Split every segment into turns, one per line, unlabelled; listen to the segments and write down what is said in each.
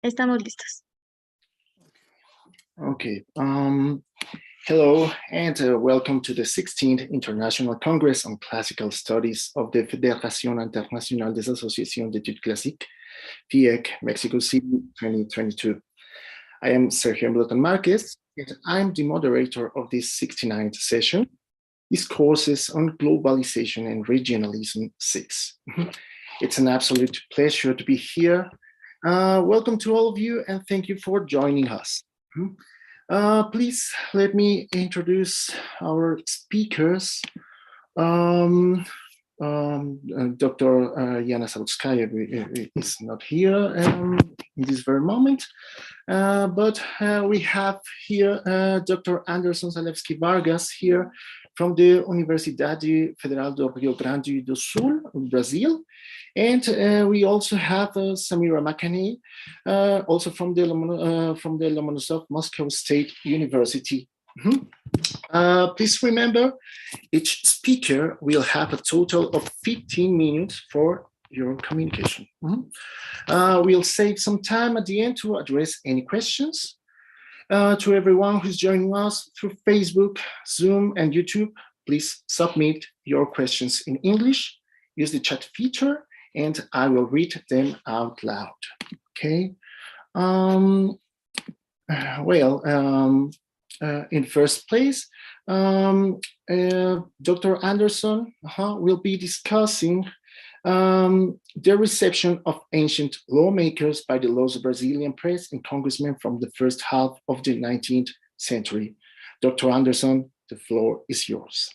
Estamos listos.
Okay. Hello and welcome to the 16th International Congress on Classical Studies of the Fédération Internationale des Associations d'Études Classiques, FIEC, Mexico City 2022. I am Sergio Bloton Marquez, and I'm the moderator of this 69th session, Discourses on Globalization and Regionalism 6. It's an absolute pleasure to be here. Welcome to all of you, and thank you for joining us. Please let me introduce our speakers. Dr. Yana Savutskaya is not here in this very moment, but we have here Dr. Anderson Zalewski Vargas here from the Universidade Federal do Rio Grande do Sul, Brazil. And we also have Samira Makani, also from the Lomonosov Moscow State University. Please remember, each speaker will have a total of 15 minutes for your communication. We'll save some time at the end to address any questions. To everyone who's joining us through Facebook, Zoom, and YouTube, please submit your questions in English. Use the chat feature, and I will read them out loud. Okay. In first place, Dr. Anderson will be discussing the reception of ancient lawmakers by the laws of Brazilian press and congressmen from the first half of the 19th century. Dr. Anderson, the floor is yours.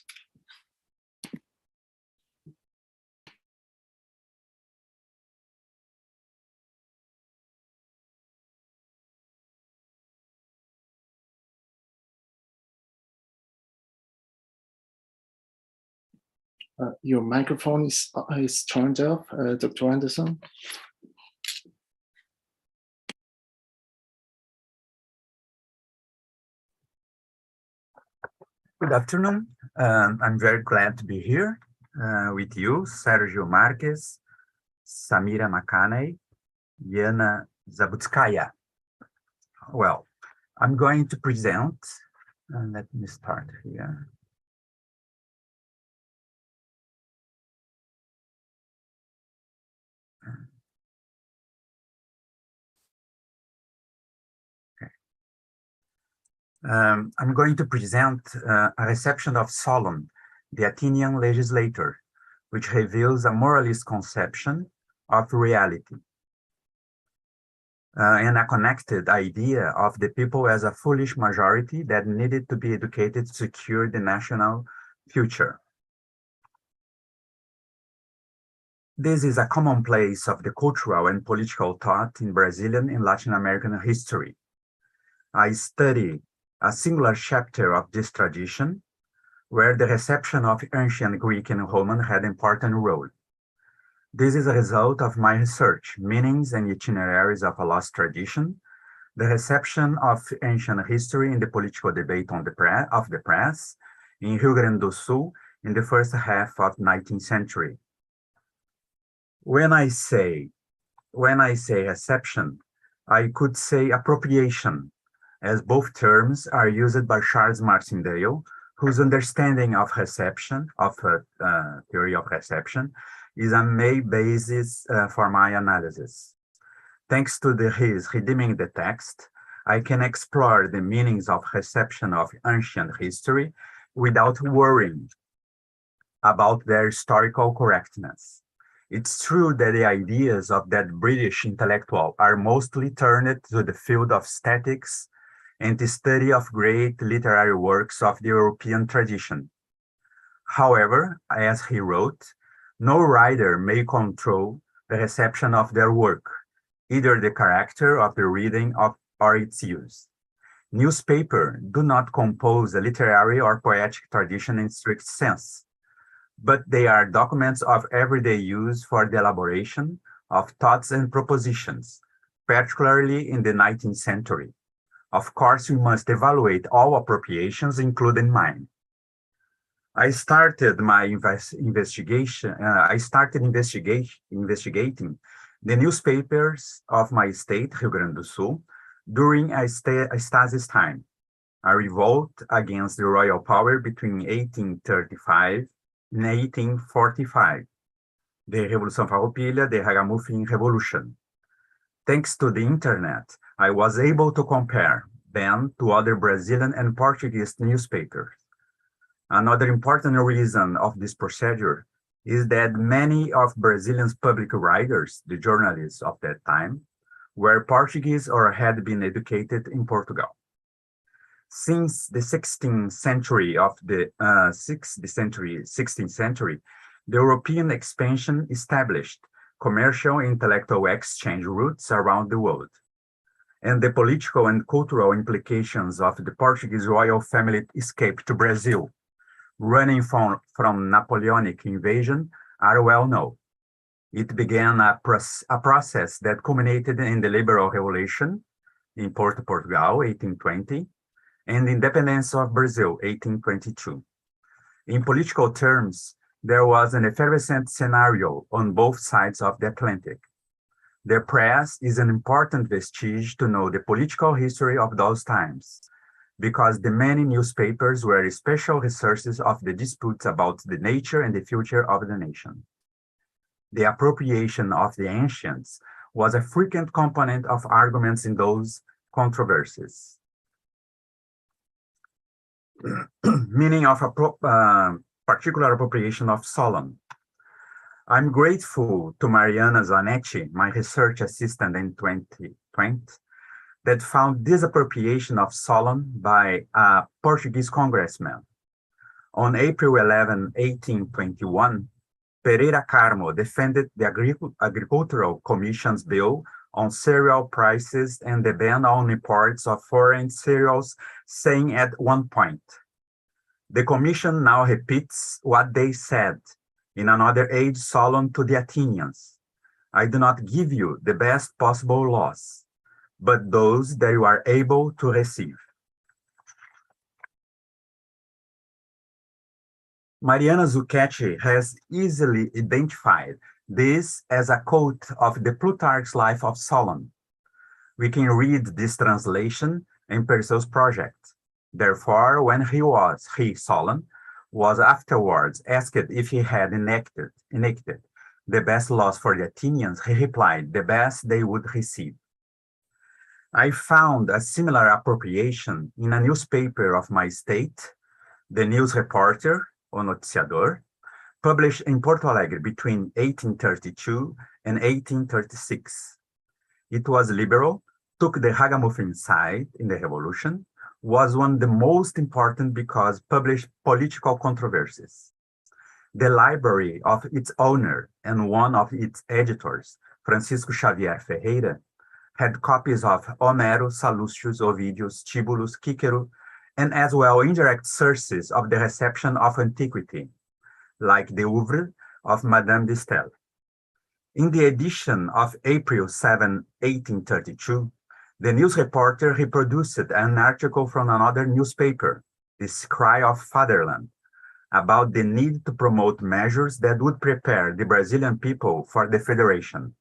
Your microphone is turned off, Dr. Anderson.
Good afternoon. I'm very glad to be here with you, Sergio Marquez, Samira Makane, Yana Zabutskaya. Well, I'm going to present, and let me start here. I'm going to present a reception of Solon, the Athenian legislator, which reveals a moralist conception of reality and a connected idea of the people as a foolish majority that needed to be educated to secure the national future. This is a commonplace of the cultural and political thought in Brazilian and Latin American history. I study a singular chapter of this tradition, where the reception of ancient Greek and Roman had an important role. This is a result of my research, Meanings and Itineraries of a Lost Tradition, the reception of ancient history in the political debate of the press in Rio Grande do Sul in the first half of the 19th century. When I say reception, I could say appropriation, as both terms are used by Charles Martindale, whose understanding of reception, theory of reception, is a main basis for my analysis. Thanks to his redeeming the text, I can explore the meanings of reception of ancient history without worrying about their historical correctness. It's true that the ideas of that British intellectual are mostly turned to the field of aesthetics and the study of great literary works of the European tradition. However, as he wrote, no writer may control the reception of their work, either the character of the reading or its use. Newspapers do not compose a literary or poetic tradition in strict sense, but they are documents of everyday use for the elaboration of thoughts and propositions, particularly in the 19th century. Of course, we must evaluate all appropriations, including mine. I started investigating the newspapers of my state, Rio Grande do Sul, during a stasis time, a revolt against the royal power between 1835 and 1845, the Revolução Farroupilha, the Ragamuffin Revolution. Thanks to the internet, I was able to compare them to other Brazilian and Portuguese newspapers. Another important reason of this procedure is that many of Brazilian's public writers, the journalists of that time, were Portuguese or had been educated in Portugal. Since the 16th century, the European expansion established commercial and intellectual exchange routes around the world, and the political and cultural implications of the Portuguese royal family escape to Brazil, running from Napoleonic invasion, are well known. It began a process that culminated in the Liberal Revolution in Portugal, 1820, and the independence of Brazil, 1822. In political terms, there was an effervescent scenario on both sides of the Atlantic. The press is an important vestige to know the political history of those times, because the many newspapers were special resources of the disputes about the nature and the future of the nation. The appropriation of the ancients was a frequent component of arguments in those controversies. Meaning of particular appropriation of Solon. I'm grateful to Mariana Zanetti, my research assistant in 2020, that found this appropriation of Solon by a Portuguese congressman. On April 11, 1821, Pereira Carmo defended the Agricultural Commission's bill on cereal prices and the ban on imports of foreign cereals, saying at one point, "The Commission now repeats what they said in another age Solon to the Athenians. I do not give you the best possible laws, but those that you are able to receive." Mariana Zucchetti has easily identified this as a quote of the Plutarch's Life of Solon. We can read this translation in Perseu's project. Therefore, when Solon, was afterwards asked if he had enacted the best laws for the Athenians, he replied, the best they would receive. I found a similar appropriation in a newspaper of my state, the News Reporter, O Noticiador, published in Porto Alegre between 1832 and 1836. It was liberal, took the Ragamuffin side in the revolution, was one of the most important because published political controversies. The library of its owner and one of its editors, Francisco Xavier Ferreira, had copies of Homero, Sallustius, Ovidius, Tibullus, Cicero, and as well indirect sources of the reception of antiquity, like the oeuvre of Madame de Staël. In the edition of April 7, 1832, the News Reporter reproduced an article from another newspaper, the Cry of Fatherland, about the need to promote measures that would prepare the Brazilian people for the federation.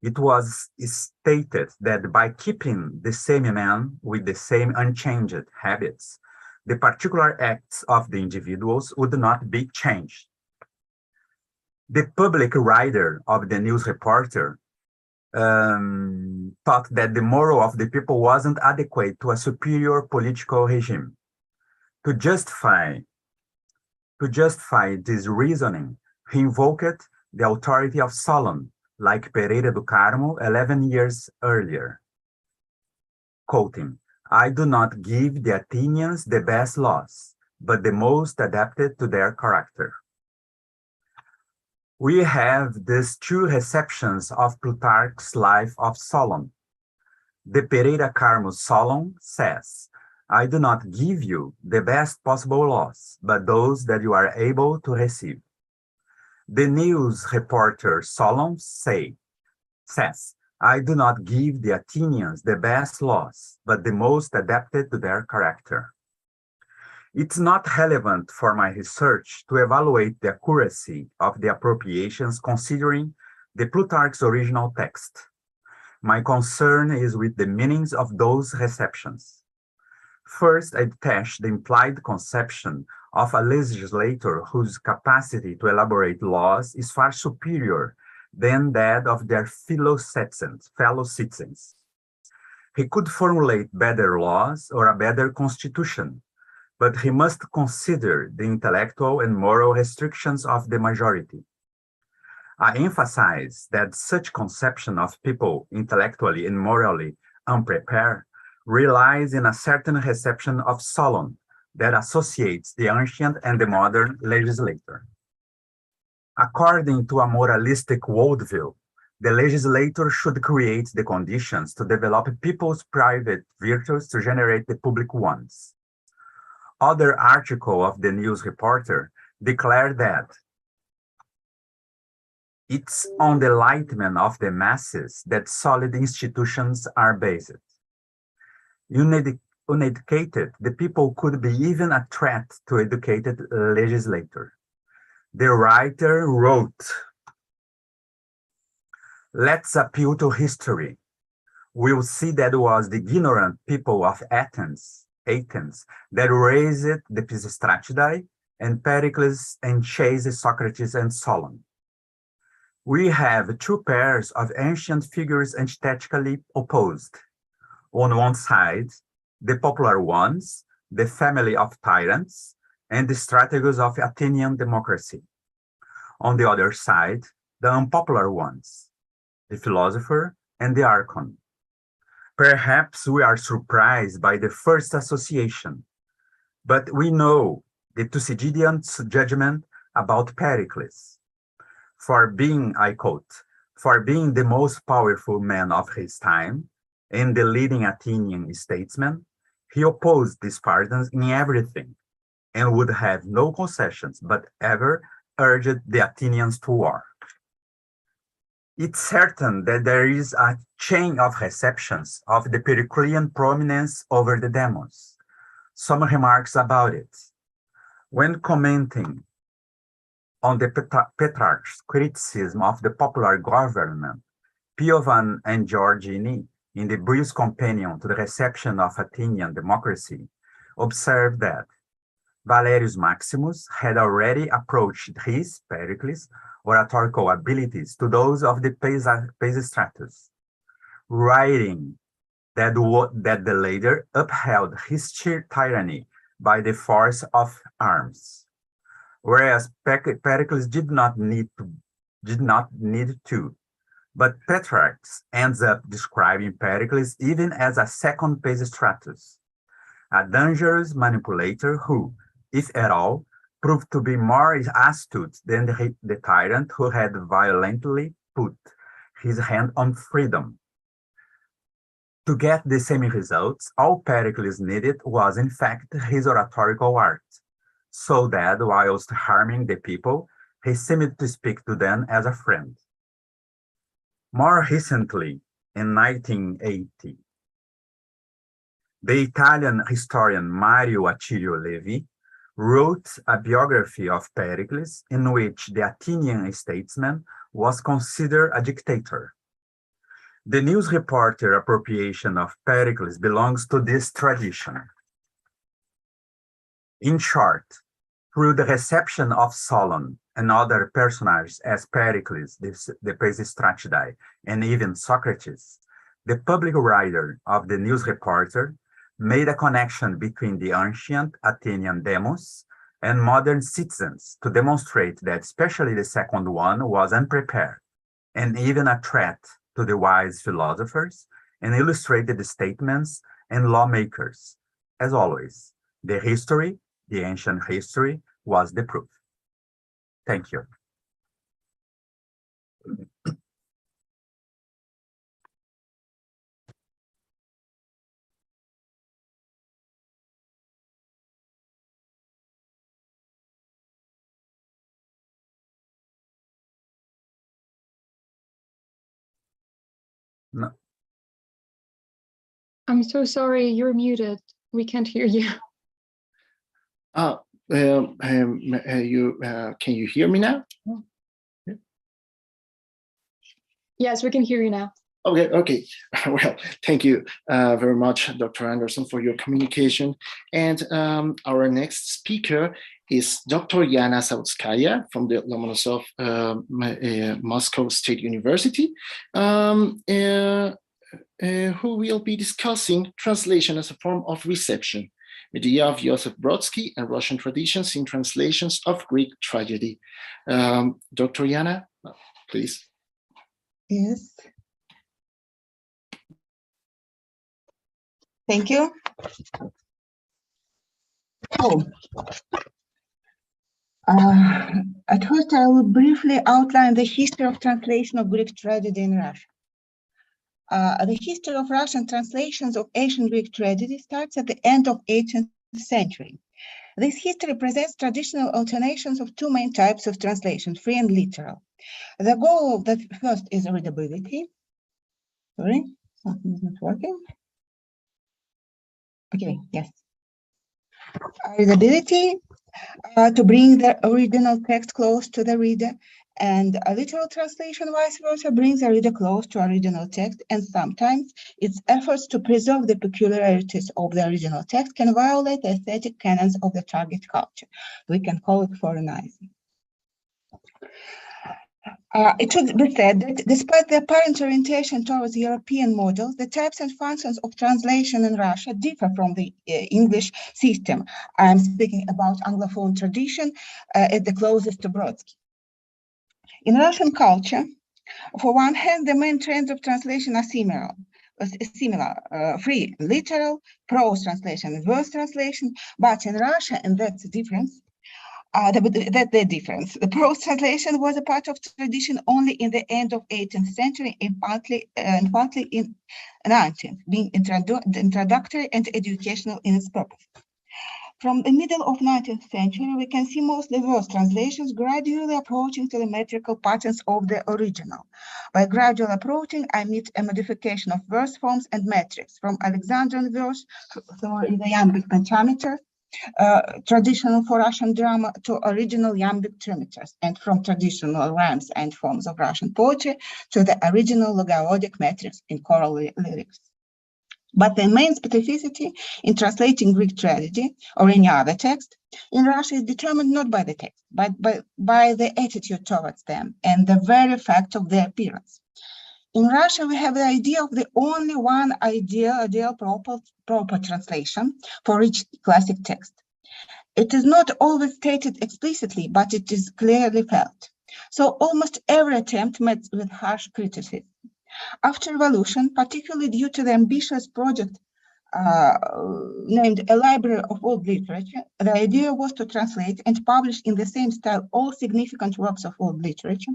It was stated that by keeping the same man with the same unchanged habits, the particular acts of the individuals would not be changed. The public writer of the News Reporter thought that the moral of the people wasn't adequate to a superior political regime. To justify this reasoning, he invoked the authority of Solon, like Pereira do Carmo 11 years earlier. Quoting, "I do not give the Athenians the best laws, but the most adapted to their character." We have these two receptions of Plutarch's Life of Solon. The Pereira Carmo Solon says, "I do not give you the best possible laws, but those that you are able to receive." The News Reporter Solon says, "I do not give the Athenians the best laws, but the most adapted to their character." It's not relevant for my research to evaluate the accuracy of the appropriations considering the Plutarch's original text. My concern is with the meanings of those receptions. First, I detach the implied conception of a legislator whose capacity to elaborate laws is far superior than that of their fellow citizens. He could formulate better laws or a better constitution, but he must consider the intellectual and moral restrictions of the majority. I emphasize that such conception of people intellectually and morally unprepared relies in a certain reception of Solon that associates the ancient and the modern legislator. According to a moralistic worldview, the legislator should create the conditions to develop people's private virtues to generate the public ones. Other article of the news reporter declared that it's on the enlightenment of the masses that solid institutions are based. Uneducated, the people could be even a threat to educated legislator. The writer wrote, let's appeal to history. We'll see that it was the ignorant people of Athens that raised the Pisistratidae and Pericles and chased Socrates and Solon. We have two pairs of ancient figures antithetically opposed. On one side, the popular ones, the family of tyrants, and the strategies of Athenian democracy. On the other side, the unpopular ones, the philosopher and the archon. Perhaps we are surprised by the first association, but we know the Thucydidean judgment about Pericles. For being, I quote, for being the most powerful man of his time and the leading Athenian statesman, he opposed the Spartans in everything and would have no concessions, but ever urged the Athenians to war. It's certain that there is a chain of receptions of the Periclean prominence over the demos. Some remarks about it. When commenting on the Petrarch's criticism of the popular government, Piovan and Giorgini, in the brief companion to the reception of Athenian democracy, observed that Valerius Maximus had already approached his, Pericles, oratorical abilities to those of the Pisistratus, writing that the latter upheld his tyranny by the force of arms, whereas Pericles did not need to. But Petrarch ends up describing Pericles even as a second Pisistratus, a dangerous manipulator who, if at all, proved to be more astute than the tyrant who had violently put his hand on freedom. To get the same results, all Pericles needed was in fact his oratorical art, so that whilst harming the people, he seemed to speak to them as a friend. More recently, in 1980, the Italian historian Mario Attilio Levi wrote a biography of Pericles in which the Athenian statesman was considered a dictator. The news reporter appropriation of Pericles belongs to this tradition. In short, through the reception of Solon and other personages as Pericles, the Pisistratidae, and even Socrates, the public writer of the news reporter made a connection between the ancient Athenian demos and modern citizens to demonstrate that especially the second one was unprepared and even a threat to the wise philosophers and illustrated the statements and lawmakers. As always, the ancient history, was the proof. Thank you. No.
I'm so sorry, you're muted. We can't hear you.
Can you hear me now?
Yes, we can hear you now.
Okay. Well, thank you very much, Dr. Anderson, for your communication. And our next speaker is Dr. Yana Sautskaya from the Lomonosov Moscow State University, who will be discussing translation as a form of reception, Medea of Joseph Brodsky and Russian traditions in translations of Greek tragedy. Dr. Yana, please.
Yes. Thank you. At first, I will briefly outline the history of translation of Greek tragedy in Russia. The history of Russian translations of ancient Greek tragedy starts at the end of 18th century. This history presents traditional alternations of two main types of translation, free and literal. The goal of the first is readability. Sorry, something is not working. Okay, yes. Readability, to bring the original text close to the reader, and a literal translation, vice versa, brings the reader close to original text, and sometimes its efforts to preserve the peculiarities of the original text can violate the aesthetic canons of the target culture. We can call it foreignizing. It should be said that despite the apparent orientation towards European models, the types and functions of translation in Russia differ from the English system. I'm speaking about Anglophone tradition at the closest to Brodsky. In Russian culture, for one hand, the main trends of translation are similar, free, literal, prose translation, and verse translation, but in Russia, and that's the difference, the prose translation was a part of tradition only in the end of 18th century and partly in 19th, being introductory and educational in its purpose. From the middle of 19th century, we can see mostly verse translations gradually approaching to the metrical patterns of the original. By gradual approaching, I mean a modification of verse forms and metrics from Alexandrian verse in the iambic pentameter, traditional for Russian drama, to original iambic trimeters, and from traditional rhymes and forms of Russian poetry to the original logolodic metrics in choral lyrics. But the main specificity in translating Greek tragedy or any other text in Russia is determined not by the text, but by the attitude towards them and the very fact of their appearance. In Russia, we have the idea of the only one ideal proper translation for each classic text. It is not always stated explicitly, but it is clearly felt. So almost every attempt met with harsh criticism. After revolution, particularly due to the ambitious project named A Library of Old Literature, the idea was to translate and publish in the same style all significant works of old literature.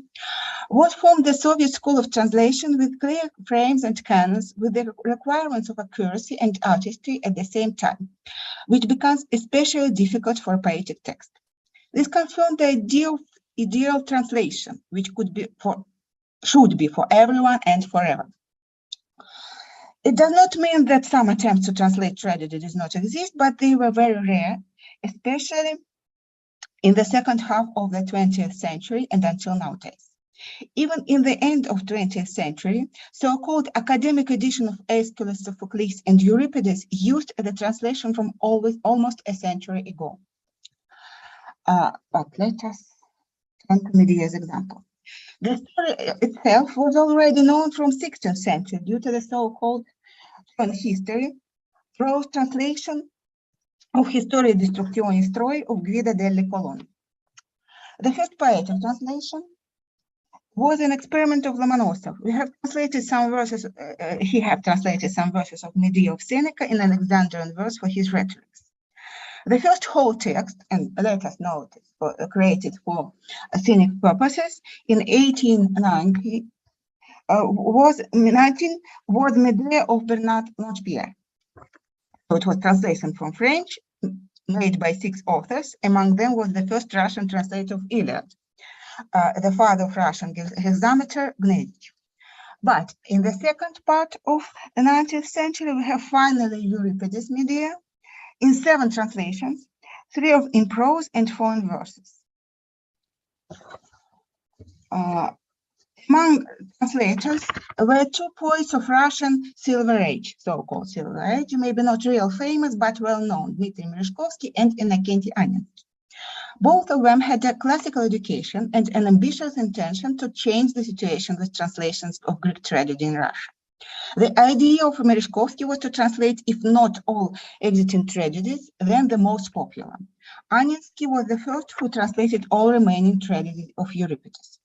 What formed the Soviet school of translation with clear frames and canons, with the requirements of accuracy and artistry at the same time, which becomes especially difficult for poetic text. This confirmed the idea of ideal translation, which should be for everyone and forever. It does not mean that some attempts to translate tragedy did not exist, but they were very rare, especially in the second half of the 20th century and until nowadays. Even in the end of 20th century, so-called academic edition of Aeschylus, Sophocles, and Euripides used the translation from almost a century ago. But let us turn to Medea's example. The story itself was already known from 16th century due to the so-called history, prose translation of Historia Distruzione Stroi of Guido delle Colonne. The first poetic translation was an experiment of Lomonosov. He have translated some verses of Medea of Seneca in Alexandrian verse for his rhetorics. The first whole text, and let us note, created for scenic purposes in 1890, was Medea of Bernard Longpierre. So it was translation from French, made by 6 authors. Among them was the first Russian translator of Iliad, the father of Russian hexameter, Gnezich. But in the second part of the 19th century, we have finally Euripides' Medea in 7 translations, 3 in prose and 4 in verses. Among translators were two poets of Russian Silver Age, so-called Silver Age, maybe not real famous, but well-known, Dmitry Merezhkovsky and Innokenty Anensky. Both of them had a classical education and an ambitious intention to change the situation with translations of Greek tragedy in Russia. The idea of Merezhkovsky was to translate, if not all existing tragedies, then the most popular. Anensky was the first who translated all remaining tragedies of Euripides.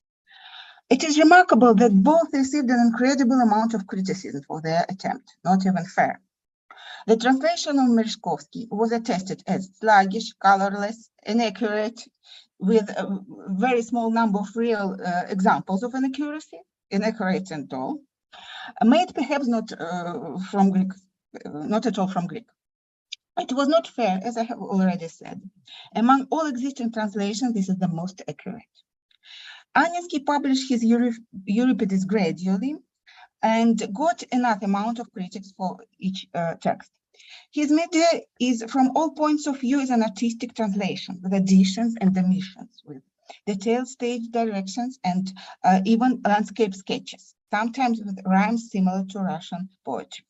It is remarkable that both received an incredible amount of criticism for their attempt, not even fair. The translation of Merezhkovsky was attested as sluggish, colorless, inaccurate, with a very small number of real examples of inaccuracy, inaccurate and all, made perhaps not from Greek, not at all from Greek. It was not fair, as I have already said. Among all existing translations, this is the most accurate. Anensky published his Euripides gradually and got enough amount of critics for each text. His media is, from all points of view, is an artistic translation with additions and omissions, with detailed stage directions and even landscape sketches, sometimes with rhymes similar to Russian poetry.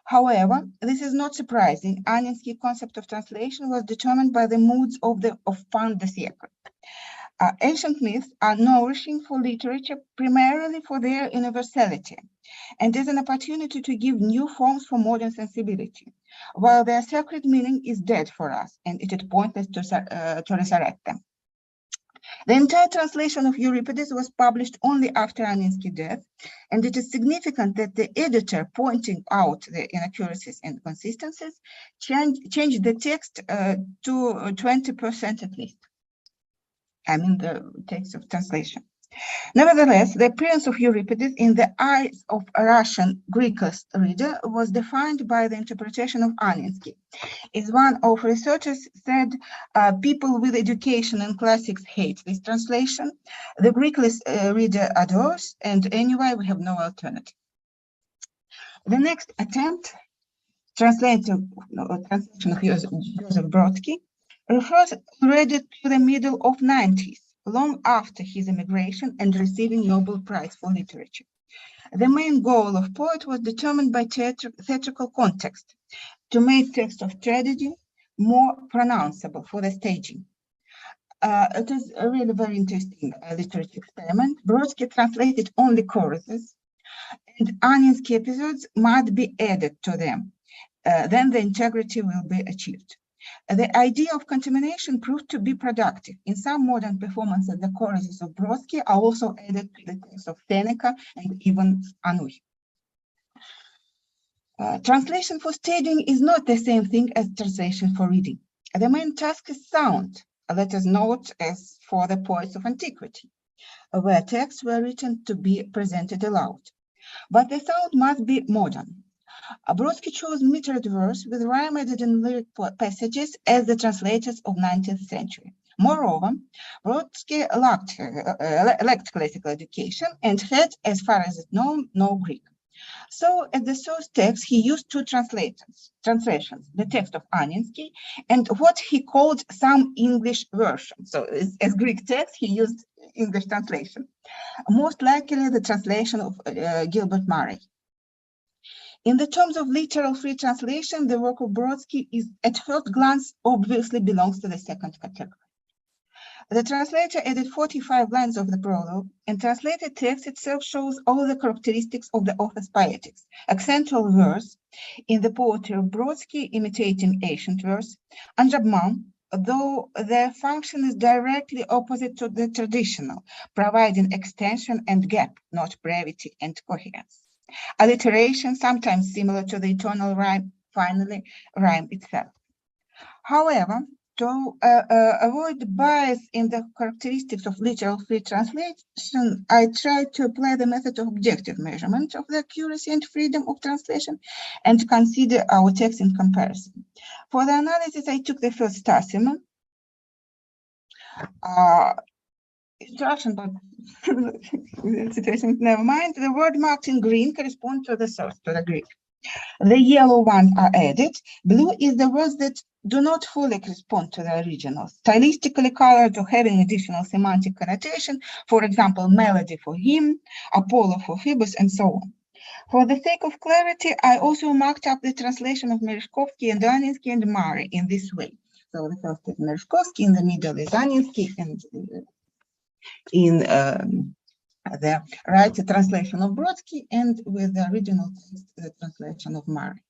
However, this is not surprising. Anensky's concept of translation was determined by the moods of fin de siècle. Ancient myths are nourishing for literature primarily for their universality and as an opportunity to give new forms for modern sensibility, while their sacred meaning is dead for us and it is pointless to resurrect them. The entire translation of Euripides was published only after Anensky's death, and it is significant that the editor, pointing out the inaccuracies and inconsistencies, changed the text to 20% at least. I mean the text of translation. Nevertheless, the appearance of Euripides in the eyes of a Russian Greekist reader was defined by the interpretation of Anensky. As one of researchers said, people with education in classics hate this translation. The Greekist reader adores, and anyway, we have no alternative. The next attempt, translation of Joseph Brodsky, refers already to the middle of 90s, long after his emigration and receiving Nobel Prize for Literature. The main goal of poet was determined by theatrical context, to make text of tragedy more pronounceable for the staging. It is a really very interesting literary experiment. Brodsky translated only choruses, and Anensky episodes must be added to them. Then the integrity will be achieved. The idea of contamination proved to be productive. In some modern performances, the choruses of Brodsky are also added to the text of Seneca and even Anouilh. Translation for staging is not the same thing as translation for reading. The main task is sound, let us note, as for the poets of antiquity, where texts were written to be presented aloud. But the sound must be modern. Brodsky chose metered verse with rhyme added in lyric passages as the translators of 19th century. Moreover, Brodsky lacked classical education and had, as far as it known, no Greek. So as the source text, he used two translations, the text of Anensky and what he called some English version. So as Greek text, he used English translation, most likely the translation of Gilbert Murray. In the terms of literal free translation, the work of Brodsky is, at first glance, obviously belongs to the second category. The translator added 45 lines of the prologue, and translated text itself shows all the characteristics of the author's poetics. Accentual verse in the poetry of Brodsky imitating ancient verse, enjambment, though their function is directly opposite to the traditional, providing extension and gap, not brevity and coherence. Alliteration, sometimes similar to the eternal rhyme, finally rhyme itself. However, to avoid bias in the characteristics of literal free translation, I tried to apply the method of objective measurement of the accuracy and freedom of translation and consider our text in comparison. For the analysis, I took the first specimen. It's Russian, but situation, never mind. The word marked in green corresponds to the source, to the Greek. The yellow ones are added. Blue is the words that do not fully correspond to the original, stylistically colored or having additional semantic connotation, for example, melody for hymn, Apollo for Phoebus, and so on. For the sake of clarity, I also marked up the translation of Merezhkovsky and Aninsky and Murray in this way. So the first is Merezhkovsky, in the middle is Aninsky, and in the right translation of Brodsky, and with the original text, the translation of Murray.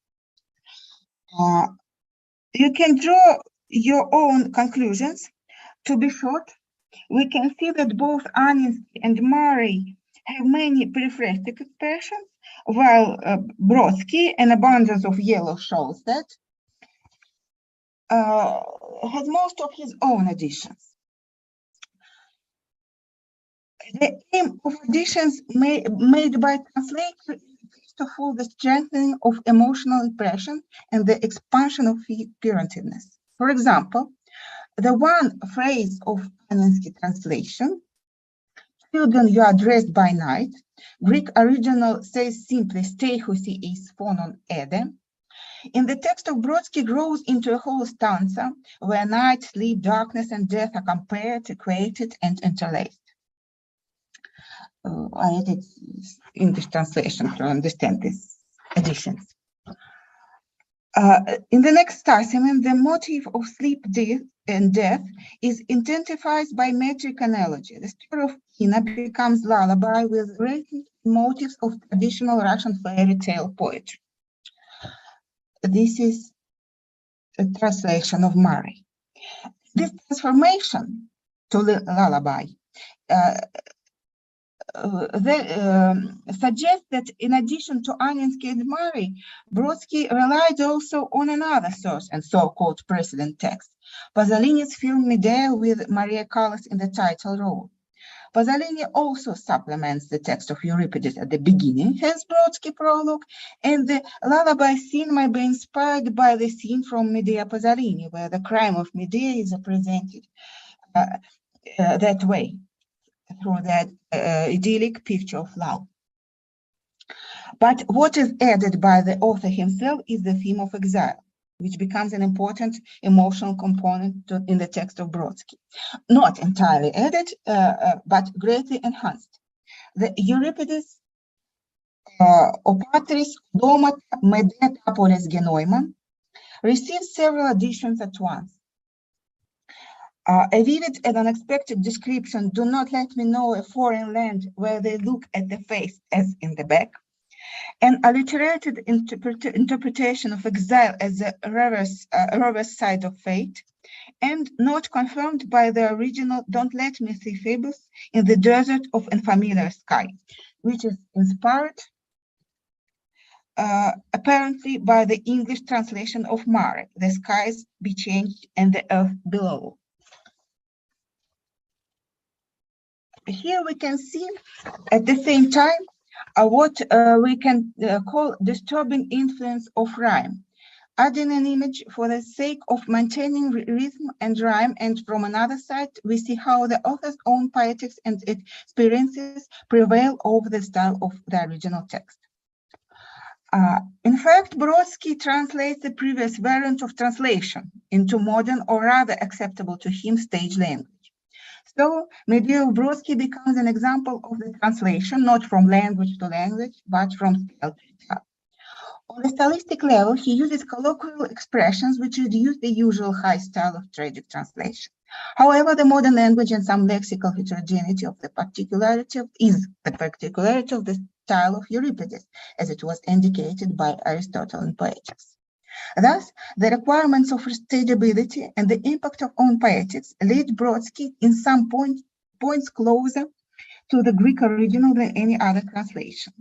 You can draw your own conclusions. To be short, we can see that both Aninsky and Murray have many periphrastic expressions, while Brodsky, an abundance of yellow shows that, has most of his own additions. The aim of additions made by translator is first of all the strengthening of emotional impression and the expansion of figurativeness. For example, the one phrase of Aninsky translation, "Children, you are dressed by night," Greek original says simply "stay husi is phonon ede." In the text of Brodsky grows into a whole stanza where night, sleep, darkness, and death are compared, equated, and interlaced. I added English translation to understand these additions. In the next testament, the motif of sleep, and death is intensified by metric analogy. The story of Ina becomes lullaby with written motifs of traditional Russian fairy tale poetry. This is a translation of Murray. This transformation to lullaby suggests that in addition to Aninsky and Murray, Brodsky relied also on another source and so-called precedent text, Pasolini's film Medea with Maria Callas in the title role. Pasolini also supplements the text of Euripides at the beginning, hence Brodsky prologue, and the lullaby scene might be inspired by the scene from Medea Pasolini, where the crime of Medea is represented that way, through that idyllic picture of love. But what is added by the author himself is the theme of exile, which becomes an important emotional component in the text of Brodsky. Not entirely added, but greatly enhanced. The Euripides O Patris Domata Medeta Polis Genoiman receives several additions at once. A vivid and unexpected description, "Do not let me know a foreign land where they look at the face as in the back." An alliterated interpretation of exile as a reverse side of fate, and not confirmed by the original "Don't let me see Phoebus in the desert of unfamiliar sky," which is inspired apparently by the English translation of Murray, "The skies be changed and the earth below." Here we can see at the same time what we can call disturbing influence of rhyme, adding an image for the sake of maintaining rhythm and rhyme, and from another side we see how the author's own poetics and experiences prevail over the style of the original text. In fact, Brodsky translates the previous variant of translation into modern, or rather acceptable to him, stage language. So Medea of Brodsky becomes an example of the translation, not from language to language, but from style to style. On the stylistic level, he uses colloquial expressions which reduce the usual high style of tragic translation. However, the modern language and some lexical heterogeneity of the particularity of the style of Euripides, as it was indicated by Aristotle in Poetics. Thus, the requirements of stageability and the impact of own poetics lead Brodsky in some points closer to the Greek original than any other translation.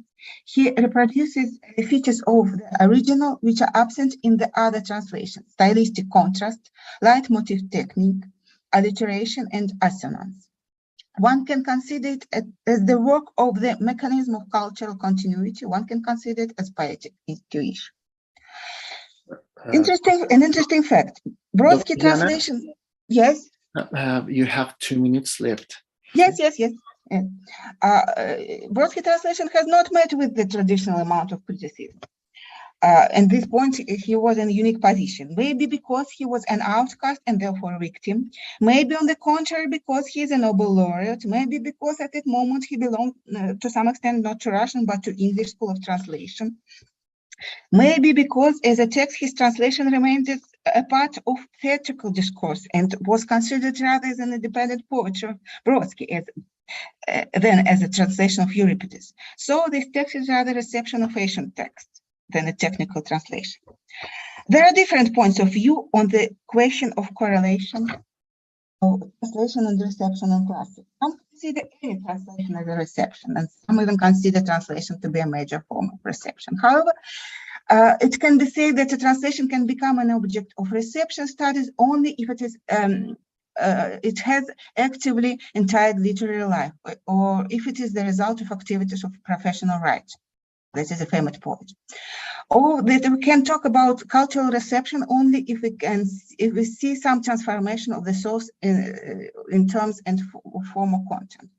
He reproduces the features of the original which are absent in the other translations: stylistic contrast, leitmotif technique, alliteration, and assonance. One can consider it as the work of the mechanism of cultural continuity. One can consider it as poetic intuition. Interesting fact. Brodsky translation. Yes.
You have 2 minutes left.
Yes. Brodsky translation has not met with the traditional amount of criticism. At this point, he was in a unique position, maybe because he was an outcast and therefore a victim, maybe on the contrary, because he is a Nobel laureate, maybe because at that moment he belonged to some extent not to Russian, but to English School of Translation. Maybe because as a text, his translation remained a part of theatrical discourse and was considered rather as an independent poetry of Brodsky than as a translation of Euripides. So this text is rather a reception of ancient text than a technical translation. There are different points of view on the question of correlation of translation and reception in classics. Some consider any translation as a reception, and some even consider translation to be a major form of reception. However, it can be said that a translation can become an object of reception studies only if it has actively entitled literary life, or if it is the result of activities of professional writing. This is a famous poet. Or that we can talk about cultural reception only if we see some transformation of the source in terms and form of content.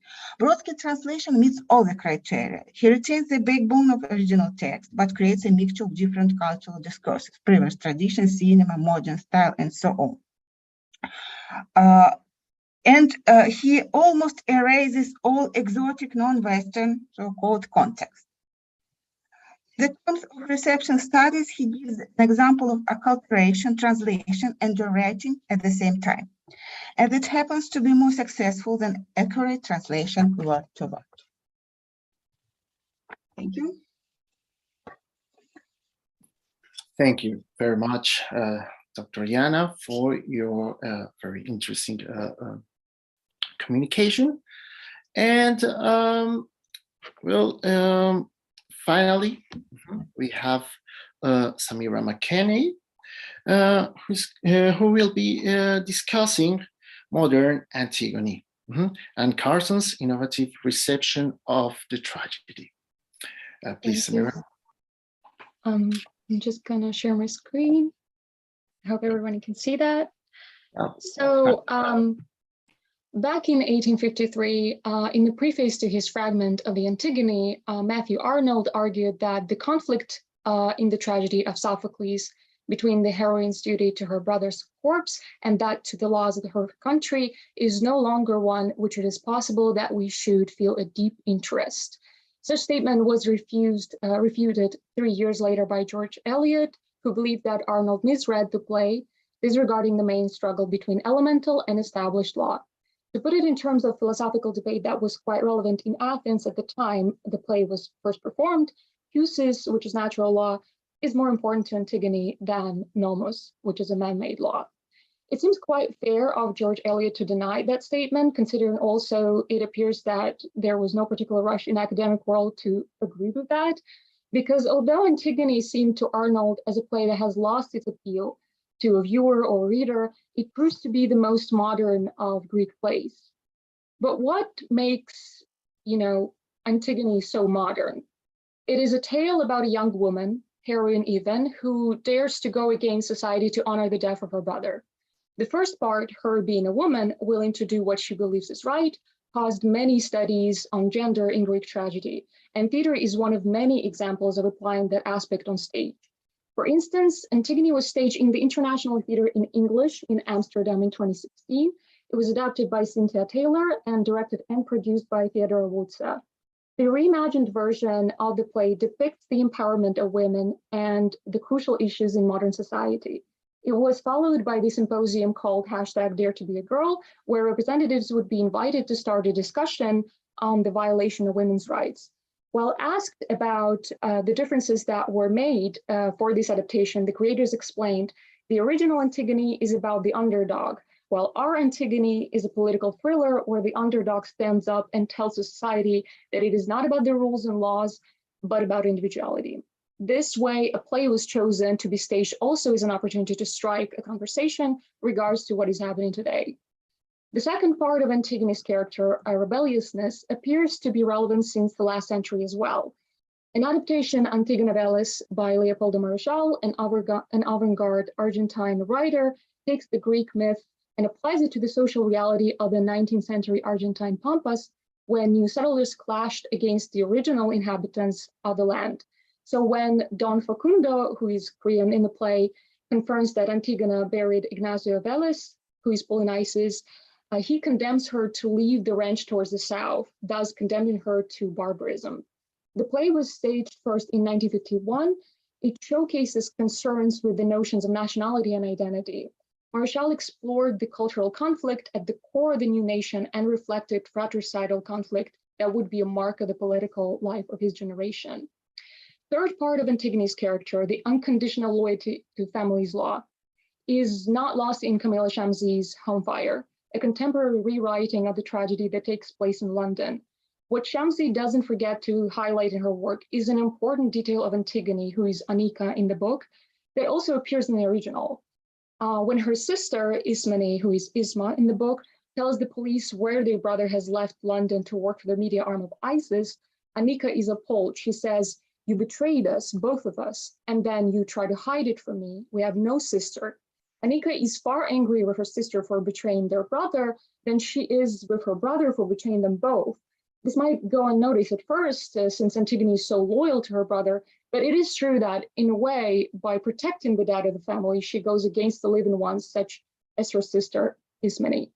Brodsky translation meets all the criteria. He retains the backbone of original text, but creates a mixture of different cultural discourses, previous traditions, cinema, modern style, and so on. He almost erases all exotic non-Western so-called context. The terms of reception studies, he gives an example of acculturation, translation, and rewriting at the same time. And it happens to be more successful than accurate translation word to word. Thank you.
Thank you very much, Dr. Yana, for your very interesting communication. And finally, we have Samira McKenney, who will be discussing modern Antigone and Carson's innovative reception of the tragedy. Please, Samira.
I'm just gonna share my screen. I hope everyone can see that. So back in 1853, in the preface to his fragment of the Antigone, Matthew Arnold argued that the conflict in the tragedy of Sophocles between the heroine's duty to her brother's corpse and that to the laws of her country is no longer one which it is possible that we should feel a deep interest. Such statement was refuted 3 years later by George Eliot, who believed that Arnold misread the play, disregarding the main struggle between elemental and established law. To put it in terms of philosophical debate that was quite relevant in Athens at the time the play was first performed, Husis, which is natural law, is more important to Antigone than nomos, which is a man-made law. It seems quite fair of George Eliot to deny that statement, considering also it appears that there was no particular rush in academic world to agree with that, because although Antigone seemed to Arnold as a play that has lost its appeal to a viewer or reader, it proves to be the most modern of Greek plays. But what makes, Antigone so modern? It is a tale about a young woman, heroine even, who dares to go against society to honor the death of her brother. The first part, her being a woman willing to do what she believes is right, caused many studies on gender in Greek tragedy, and theater is one of many examples of applying that aspect on stage. For instance, Antigone was staged in the International Theater in English in Amsterdam in 2016. It was adapted by Cynthia Taylor and directed and produced by Theodore Woodsah. The reimagined version of the play depicts the empowerment of women and the crucial issues in modern society. It was followed by the symposium called #DareToBeAGirl, where representatives would be invited to start a discussion on the violation of women's rights. While asked about the differences that were made for this adaptation, the creators explained, the original Antigone is about the underdog, while our Antigone is a political thriller where the underdog stands up and tells society that it is not about the rules and laws, but about individuality. This way, a play was chosen to be staged also as an opportunity to strike a conversation regards to what is happening today. The second part of Antigone's character, our rebelliousness, appears to be relevant since the last century as well. An adaptation, Antigone Bellis, by Leopoldo Marechal, an avant-garde Argentine writer, takes the Greek myth and applies it to the social reality of the 19th century Argentine pampas when new settlers clashed against the original inhabitants of the land. So when Don Facundo, who is Korean in the play, confirms that Antigona buried Ignacio Vélez, who is Polynices, he condemns her to leave the ranch towards the south, thus condemning her to barbarism. The play was staged first in 1951. It showcases concerns with the notions of nationality and identity. Marshall explored the cultural conflict at the core of the new nation and reflected fratricidal conflict that would be a mark of the political life of his generation. Third part of Antigone's character, the unconditional loyalty to family's law, is not lost in Camilla Shamsi's Home Fire, a contemporary rewriting of the tragedy that takes place in London. What Shamsi doesn't forget to highlight in her work is an important detail of Antigone, who is Anika in the book, that also appears in the original. When her sister, Ismene, who is Isma in the book, tells the police where their brother has left London to work for the media arm of ISIS, Anika is appalled. She says, "You betrayed us, both of us, and then you try to hide it from me. We have no sister." Anika is far angrier with her sister for betraying their brother than she is with her brother for betraying them both. This might go unnoticed at first, since Antigone is so loyal to her brother, but it is true that, in a way, by protecting the dad of the family, she goes against the living ones, such as her sister Ismene.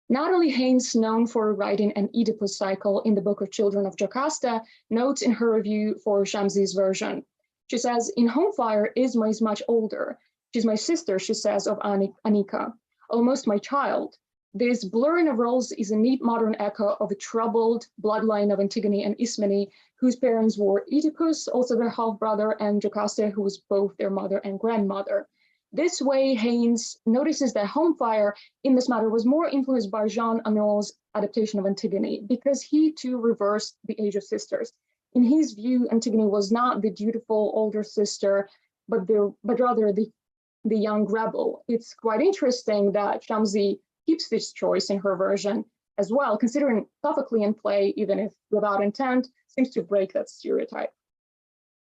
Natalie Haynes, known for writing an Oedipus cycle in the Book of Children of Jocasta, notes in her review for Shamsi's version. She says, "In Home Fire, Isma is much older. She's my sister," she says of Anika, "almost my child." This blurring of roles is a neat modern echo of a troubled bloodline of Antigone and Ismene, whose parents were Oedipus, also their half-brother, and Jocasta, who was both their mother and grandmother. This way, Haynes notices that Home Fire in this matter was more influenced by Jean Anouilh's adaptation of Antigone, because he too reversed the age of sisters. In his view, Antigone was not the dutiful older sister, but rather the young rebel. It's quite interesting that Shamsi keeps this choice in her version as well, considering Sophoclean play, even if without intent, seems to break that stereotype.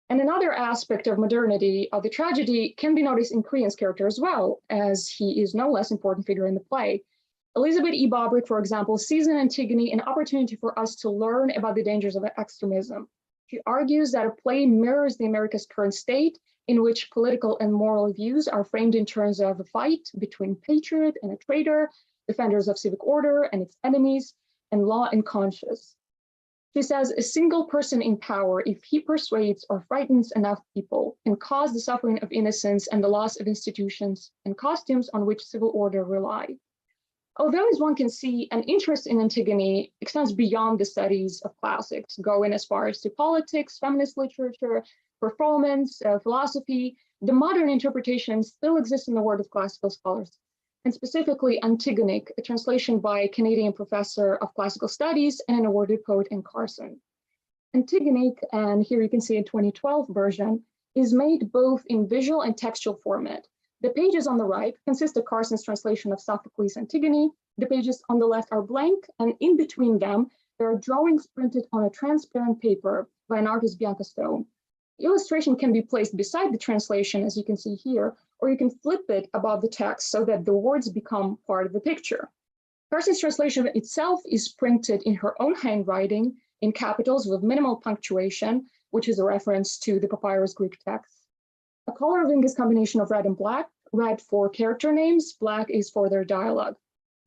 And another aspect of modernity of the tragedy can be noticed in Creon's character as well, as he is no less important figure in the play. Elizabeth E. Bobrick, for example, sees in Antigone an opportunity for us to learn about the dangers of extremism. She argues that a play mirrors the America's current state, in which political and moral views are framed in terms of a fight between patriot and a traitor, defenders of civic order and its enemies, and law and conscience. She says, "A single person in power, if he persuades or frightens enough people, can cause the suffering of innocence and the loss of institutions and costumes on which civil order rely." Although, as one can see, an interest in Antigone extends beyond the studies of classics, going as far as to politics, feminist literature, performance, philosophy, the modern interpretation still exists in the world of classical scholars, and specifically Antigonic, a translation by a Canadian professor of classical studies and an awarded poet in Carson. Antigonic, and here you can see a 2012 version, is made both in visual and textual format. The pages on the right consist of Carson's translation of Sophocles' Antigone. The pages on the left are blank, and in between them, there are drawings printed on a transparent paper by an artist, Bianca Stone. The illustration can be placed beside the translation, as you can see here, or you can flip it above the text so that the words become part of the picture. Carson's translation itself is printed in her own handwriting in capitals with minimal punctuation, which is a reference to the papyrus Greek text. A coloring is a combination of red and black, red for character names, black is for their dialogue.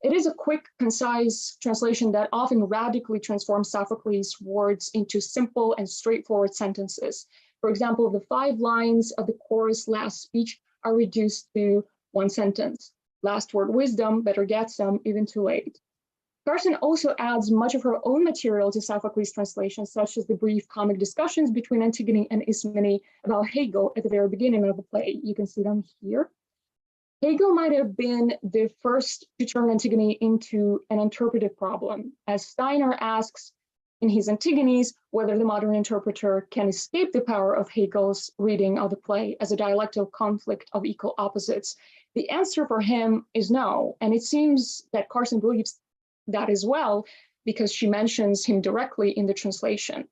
It is a quick, concise translation that often radically transforms Sophocles' words into simple and straightforward sentences. For example, the 5 lines of the chorus last speech are reduced to 1 sentence. Last word wisdom, better get some, even too late. Carson also adds much of her own material to Sophocles' translation, such as the brief comic discussions between Antigone and Ismene about Hegel at the very beginning of the play. You can see them here. Hegel might have been the first to turn Antigone into an interpretive problem, as Steiner asks in his Antigones whether the modern interpreter can escape the power of Hegel's reading of the play as a dialectical conflict of equal opposites. The answer for him is no, and it seems that Carson believes that as well, because she mentions him directly in the translation.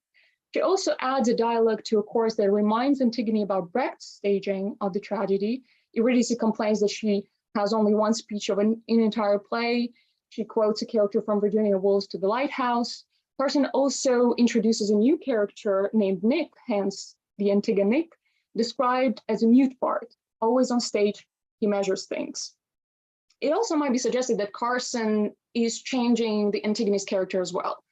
She also adds a dialogue to a chorus that reminds Antigone about Brecht's staging of the tragedy. Eurydice complains that she has only one speech of an entire play. She quotes a character from Virginia Woolf's To the Lighthouse. Carson also introduces a new character named Nick, hence the Antigonic, described as a mute part. Always on stage, he measures things. It also might be suggested that Carson is changing the Antigone's character as well,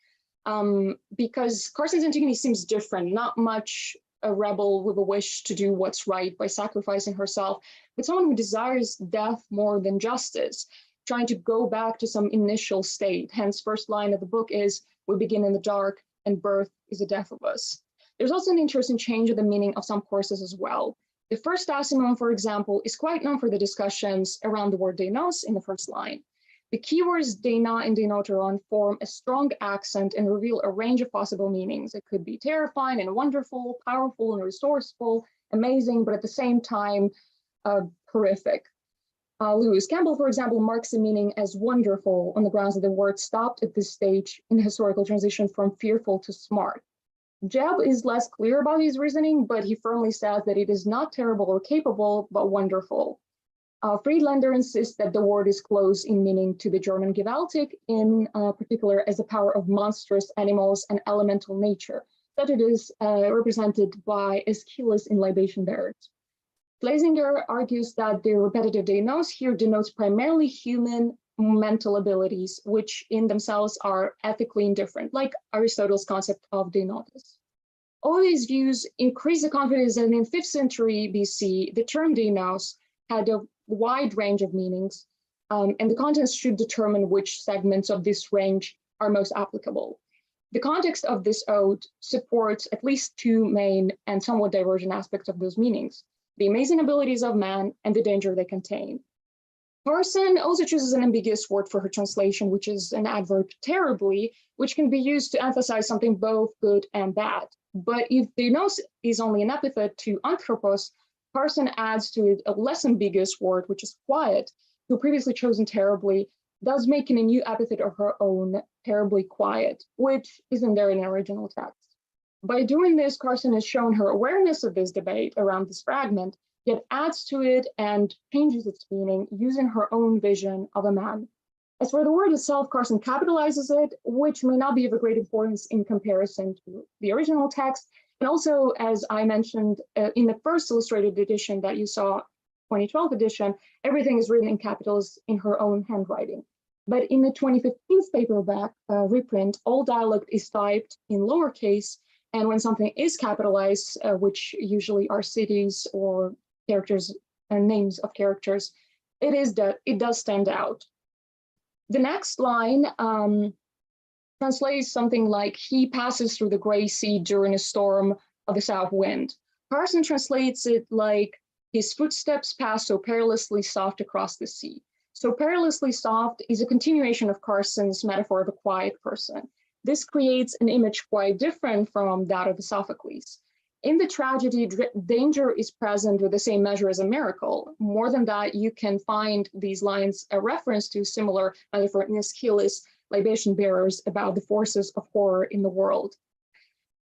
because Carson's Antigone seems different, not much a rebel with a wish to do what's right by sacrificing herself, but someone who desires death more than justice, trying to go back to some initial state. Hence, first line of the book is, "We begin in the dark, and birth is the death of us." There's also an interesting change of the meaning of some courses as well. The first Asimon, for example, is quite known for the discussions around the word deinos in the first line. The keywords deina and deinoteron form a strong accent and reveal a range of possible meanings. It could be terrifying and wonderful, powerful and resourceful, amazing, but at the same time, horrific. Lewis Campbell, for example, marks the meaning as wonderful on the grounds that the word stopped at this stage in the historical transition from fearful to smart. Jebb is less clear about his reasoning, but he firmly says that it is not terrible or capable, but wonderful. Friedlander insists that the word is close in meaning to the German Gewaltig, in particular as the power of monstrous animals and elemental nature, that it is represented by Aeschylus in Libation Bearers. Schlesinger argues that the repetitive deinos here denotes primarily human mental abilities, which in themselves are ethically indifferent, like Aristotle's concept of deinotes. All these views increase the confidence that in 5th century BC, the term deinos had a wide range of meanings, and the contents should determine which segments of this range are most applicable. The context of this ode supports at least two main and somewhat divergent aspects of those meanings: the amazing abilities of man and the danger they contain. Carson also chooses an ambiguous word for her translation, which is an adverb terribly, which can be used to emphasize something both good and bad. But if deinos is only an epithet to anthropos, Carson adds to it a less ambiguous word, which is quiet, who previously chosen terribly, thus making a new epithet of her own, terribly quiet, which isn't there in the original text. By doing this, Carson has shown her awareness of this debate around this fragment, yet adds to it and changes its meaning using her own vision of a man. As for the word itself, Carson capitalizes it, which may not be of a great importance in comparison to the original text. And also, as I mentioned, in the first illustrated edition that you saw, 2012 edition, everything is written in capitals in her own handwriting. But in the 2015 paperback reprint, all dialect is typed in lowercase, and when something is capitalized, which usually are cities or characters and names of characters, it does stand out. The next line translates something like, "He passes through the gray sea during a storm of the south wind." Carson translates it like, "His footsteps pass so perilously soft across the sea." So perilously soft is a continuation of Carson's metaphor of a quiet person. This creates an image quite different from that of Sophocles. In the tragedy, danger is present with the same measure as a miracle. More than that, you can find these lines a reference to similar metaphor in Aeschylus' Libation Bearers about the forces of horror in the world.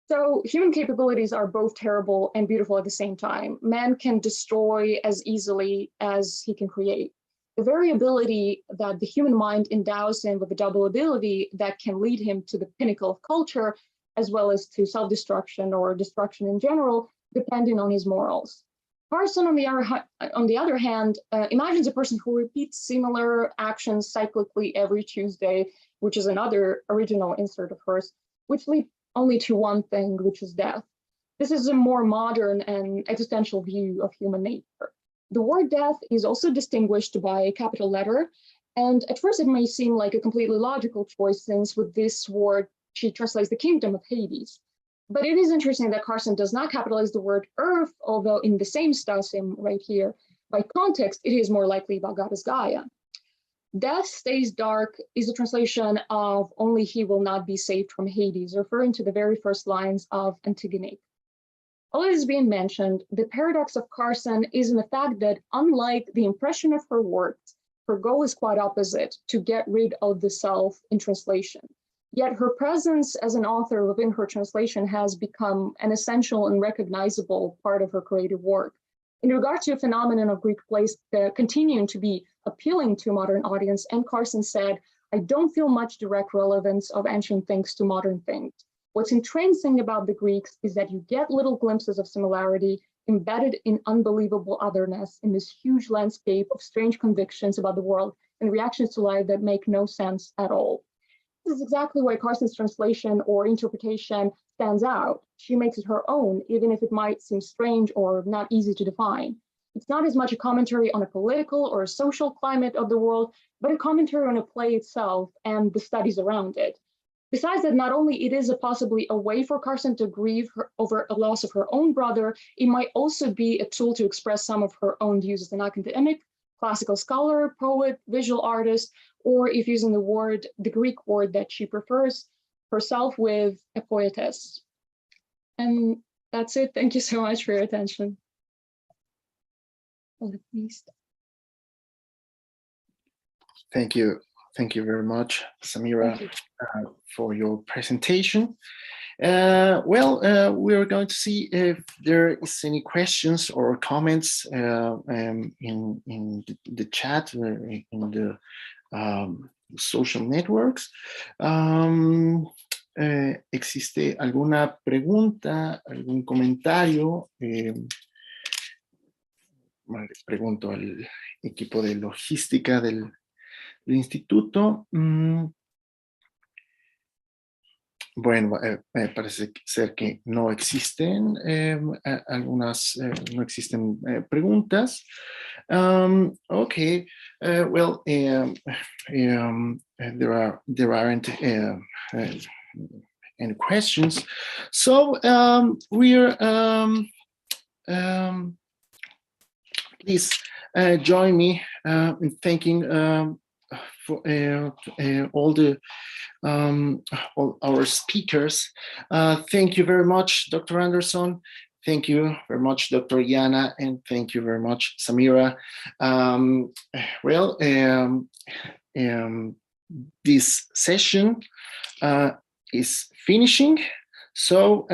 So human capabilities are both terrible and beautiful at the same time. Man can destroy as easily as he can create. The variability that the human mind endows him with a double ability that can lead him to the pinnacle of culture, as well as to self-destruction or destruction in general, depending on his morals. Carson, on the other hand, imagines a person who repeats similar actions cyclically every Tuesday, which is another original insert of hers, which lead only to one thing, which is death. This is a more modern and existential view of human nature. The word death is also distinguished by a capital letter, and at first it may seem like a completely logical choice, since with this word, she translates the kingdom of Hades. But it is interesting that Carson does not capitalize the word earth, although in the same stasim right here, by context, it is more likely about goddess Gaia. Death stays dark is a translation of only he will not be saved from Hades, referring to the very first lines of Antigone. All that is being mentioned, the paradox of Carson is in the fact that unlike the impression of her works, her goal is quite opposite, to get rid of the self in translation. Yet her presence as an author within her translation has become an essential and recognizable part of her creative work. In regard to a phenomenon of Greek plays continuing to be appealing to a modern audience, and Carson said, "I don't feel much direct relevance of ancient things to modern things. What's entrancing about the Greeks is that you get little glimpses of similarity embedded in unbelievable otherness in this huge landscape of strange convictions about the world and reactions to life that make no sense at all. This is exactly why Carson's translation or interpretation stands out. She makes it her own, even if it might seem strange or not easy to define. It's not as much a commentary on a political or a social climate of the world, but a commentary on a play itself and the studies around it. Besides that, not only it is possibly a way for Carson to grieve over a loss of her own brother, it might also be a tool to express some of her own views as an academic, classical scholar, poet, visual artist, or if using the Greek word that she prefers, herself with a poetess. And that's it. Thank you so much for your attention.
Thank you. Thank you very much, Samira, for your presentation. We're going to see if there is any questions or comments in the chat, in the social networks. ¿Existe alguna pregunta, algún comentario? Pregunto al equipo de logística del instituto. Bueno, parece ser que no existen no existen preguntas. Okay, well, there aren't any questions. So please join me in thanking for all our speakers. Thank you very much, Dr. Anderson. Thank you very much, Dr. Yana, and thank you very much, Samira. This session is finishing, so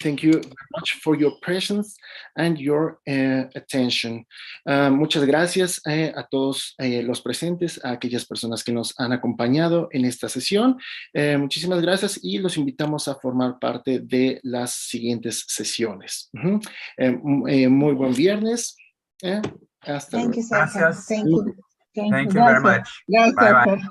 thank you very much for your presence and your attention. Muchas gracias a todos los presentes, a aquellas personas que nos han acompañado en esta sesión. Muchísimas gracias y los invitamos a formar parte de las siguientes sesiones. Muy buen viernes. Hasta luego.
Gracias.
Thank you.
Thank you very much.
Gracias.
Bye bye.